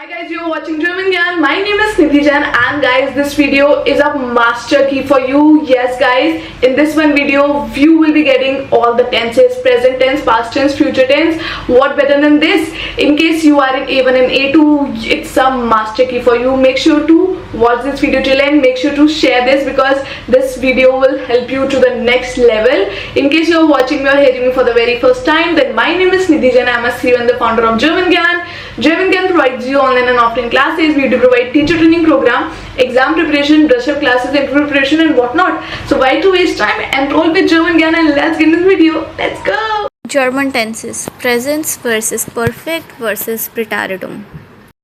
Hi guys, you're watching German Gyan. My name is Simplified and guys, this video is a master key for you. Yes guys, in this one video, you will be getting all the tenses, present tense, past tense, future tense. What better than this? In case you are in A1 and A2, it's a master key for you. Make sure to watch this video till end. Make sure to share this because this video will help you to the next level. In case you're watching me or hearing me for the very first time, then my name is Nidhi Jain. I'm a CEO and the founder of German Gyan. German Gyan provides you online and offline classes. We do provide teacher training program, exam preparation, brush up classes, interview preparation and whatnot. So why to waste time? Enroll with German Gyan and let's get into this video. Let's go! German tenses, Präsens versus Perfekt versus Präteritum.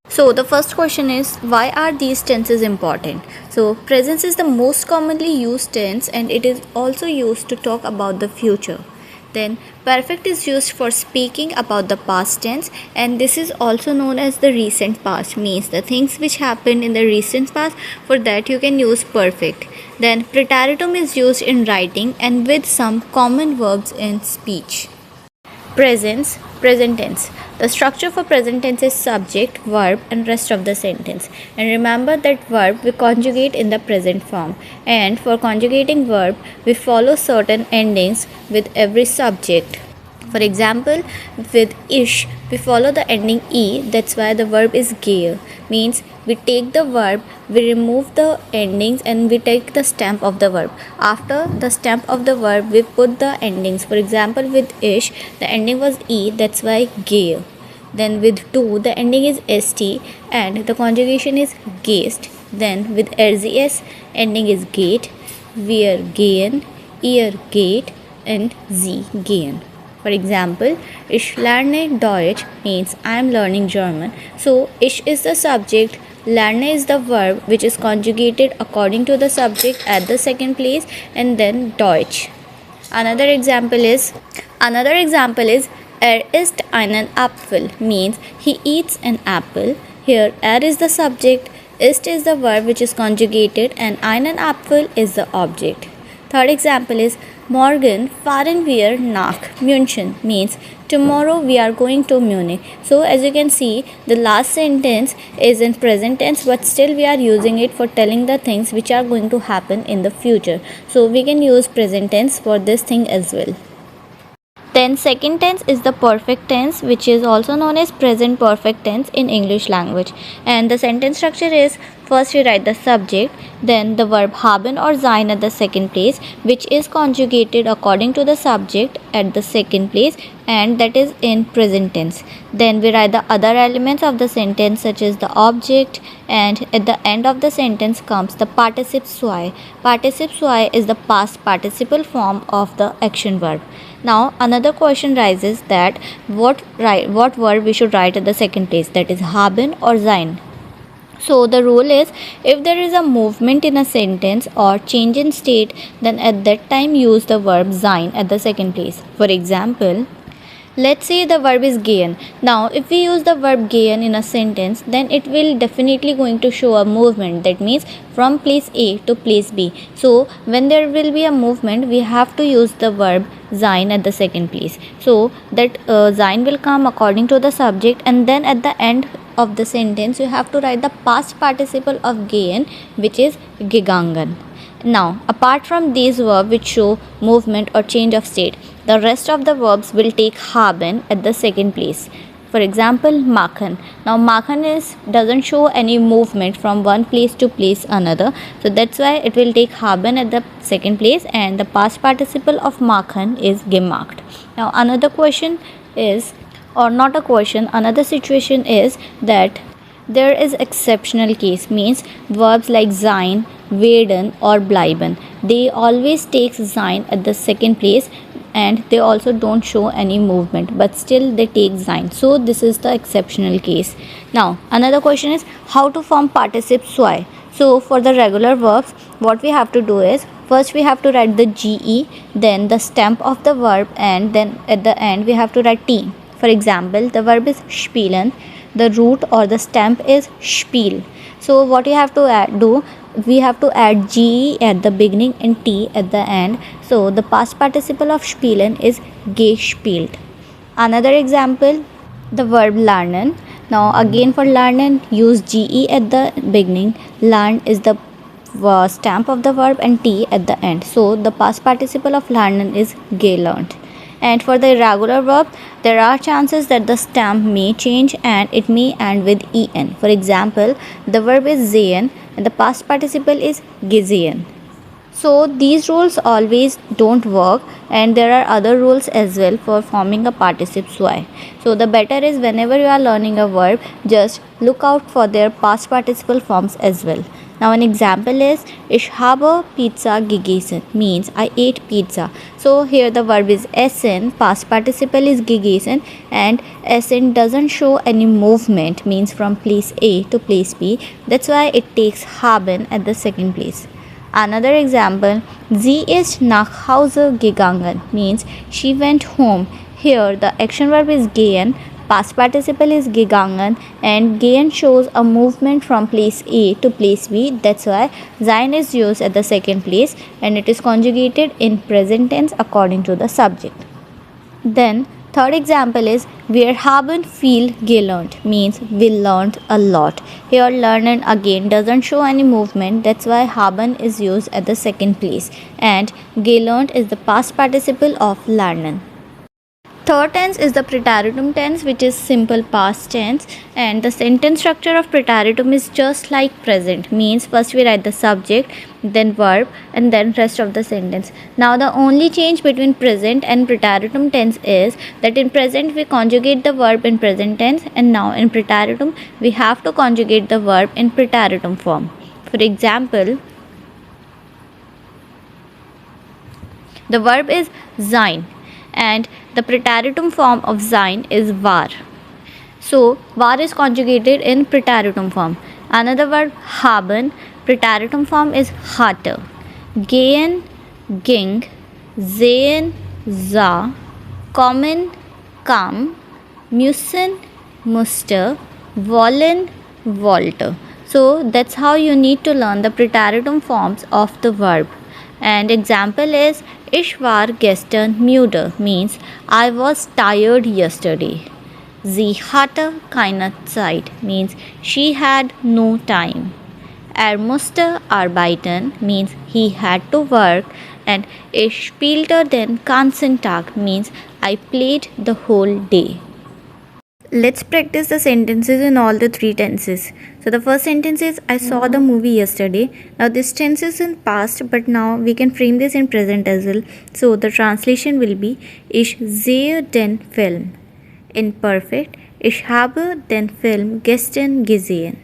So the first question is, why are these tenses important? So Präsens is the most commonly used tense and it is also used to talk about the future. Then perfect is used for speaking about the past tense, and this is also known as the recent past, means the things which happened in the recent past. For that you can use perfect. Then Präteritum is used in writing and with some common verbs in speech. Präsens, present tense. The structure for present tense is subject, verb and rest of the sentence. And remember that verb we conjugate in the present form. And for conjugating verb, we follow certain endings with every subject. For example, with ish, we follow the ending e, that's why the verb is gehe. Means we take the verb, we remove the endings and we take the stamp of the verb. After the stamp of the verb, we put the endings. For example, with ish, the ending was e, that's why gehe. Then with to, the ending is st and the conjugation is gest. Then with rs, ending is gate, wir gehen, ihr geht and sie gehen. For example, ich lerne Deutsch means I am learning German. So, ich is the subject, lerne is the verb which is conjugated according to the subject at the second place and then Deutsch. Another example is isst einen Apfel means he eats an apple. Here is the subject, ist is the verb which is conjugated and einen Apfel is the object. Third example is morgen fahren wir nach München means tomorrow we are going to Munich. So as you can see, the last sentence is in present tense but still we are using it for telling the things which are going to happen in the future. So we can use present tense for this thing as well. Then second tense is the perfect tense, which is also known as present perfect tense in English language. And the sentence structure is, first we write the subject, then the verb haben or sein at the second place, which is conjugated according to the subject at the second place, and that is in present tense. Then we write the other elements of the sentence such as the object, and at the end of the sentence comes the participe soit. Participe soit is the past participle form of the action verb. Now another question rises that what verb we should write at the second place, that is haben or sein. So the rule is, if there is a movement in a sentence or change in state, then at that time use the verb sein at the second place. For example, let's say the verb is gehen. Now if we use the verb gehen in a sentence, then it will definitely going to show a movement, that means from place A to place B. So when there will be a movement, we have to use the verb sein at the second place. So that sein will come according to the subject, and then at the end of the sentence you have to write the past participle of gehen, which is gegangen. Now apart from these verbs which show movement or change of state, the rest of the verbs will take haben at the second place. For example, machen. Now machen doesn't show any movement from one place to place another, so that's why it will take haben at the second place, and the past participle of machen is gemacht. Now another question is, or not a question, another situation is that there is exceptional case, means verbs like sein, werden or bleiben, they always take sein at the second place and they also don't show any movement, but still they take sein. So this is the exceptional case. Now another question is, how to form participe soit. So for the regular verbs, what we have to do is, first we have to write the ge, then the stamp of the verb, and then at the end we have to write t. For example, the verb is spielen, the root or the stamp is spiel. So what you have to we have to add ge at the beginning and t at the end. So the past participle of spielen is gespielt. Another example, the verb lernen, Now again for lernen, use ge at the beginning. Learn is the stamp of the verb and t at the end. So the past participle of lernen is gelernt. And for the irregular verb, there are chances that the stamp may change and it may end with en. For example, the verb is sehen and the past participle is gesehen. So these rules always don't work, and there are other rules as well for forming a participle y. So the better is whenever you are learning a verb, just look out for their past participle forms as well. Now an example is ich habe Pizza gegessen, means I ate pizza. So here the verb is essen, past participle is gegessen, and essen doesn't show any movement, means from place A to place B. That's why it takes haben at the second place. Another example, sie ist nach Hause gegangen, means she went home. Here the action verb is gehen, past participle is gegangen, and gehen shows a movement from place A to place B. That's why sein is used at the second place and it is conjugated in present tense according to the subject. Then third example is wir haben viel gelernt, means we learned a lot. Here lernen again doesn't show any movement, that's why haben is used at the second place, and gelernt is the past participle of lernen. Third tense is the Präteritum tense, which is simple past tense, and the sentence structure of Präteritum is just like present, means first we write the subject, then verb, and then rest of the sentence. Now the only change between present and Präteritum tense is that in present we conjugate the verb in present tense, and now in Präteritum we have to conjugate the verb in Präteritum form. For example, the verb is sein, and the Präteritum form of sein is war. So war is conjugated in Präteritum form. Another verb haben, Präteritum form is hatte. Gehen, ging, sehen, sah, kommen, kam, müssen, musste, wollen, wollte. So that's how you need to learn the Präteritum forms of the verb. And example is ich war gestern müde, means I was tired yesterday. Sie hatte keine Zeit, means she had no time. Musste arbeiten, means he had to work, and ich spielte den ganzen Tag, means I played the whole day. Let's practice the sentences in all the three tenses. So the first sentence is I saw the movie yesterday. Now this tense is in past, but now we can frame this in present as well. So the translation will be ich sehe den Film. In perfect, ich habe den Film gestern gesehen.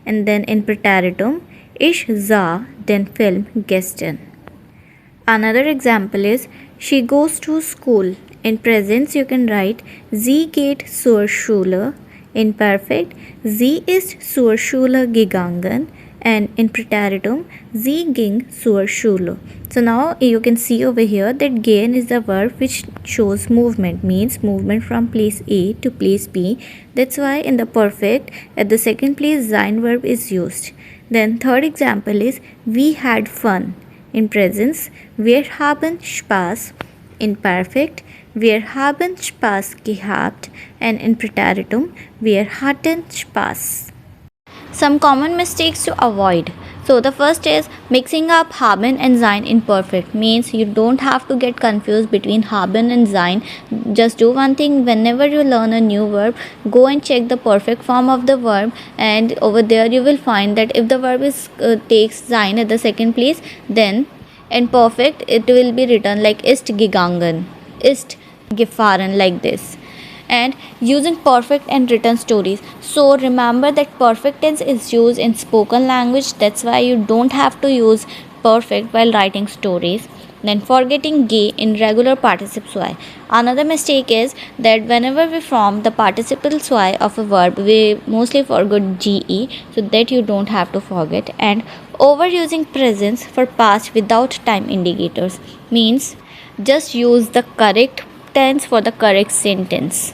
And then in Präteritum, ich sah den Film gestern. Another example is she goes to school. In present, you can write sie geht zur Schule. In perfect, sie ist zur Schule gegangen. And in Präteritum, sie ging zur Schule. So now you can see over here that gehen is the verb which shows movement, means movement from place A to place B. That's why in the perfect, at the second place, sein verb is used. Then third example is we had fun. In presence, wir haben Spaß. In perfect, wir haben Spaß gehabt, and in Präteritum, wir hatten Spaß. Some common mistakes to avoid. So the first is mixing up haben and sein in perfect, means you don't have to get confused between haben and sein. Just do one thing, whenever you learn a new verb, go and check the perfect form of the verb, and over there you will find that if the verb is takes sein at the second place, then in perfect it will be written like ist gegangen, ist gefahren, like this. And using perfect and written stories. So remember that perfect tense is used in spoken language, that's why you don't have to use perfect while writing stories. Then forgetting ge in regular participles y. Another mistake is that whenever we form the participles y of a verb, we mostly forget ge, so that you don't have to forget. And overusing presence for past without time indicators, means just use the correct tense for the correct sentence.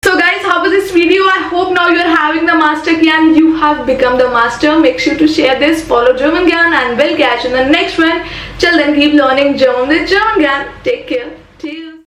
So guys, how was this video. I hope now you are having the master key and you have become the master. Make sure to share this, follow German Gyan, and we'll catch you in the next one. Till then, keep learning German with German Gyan. Take care. Cheers.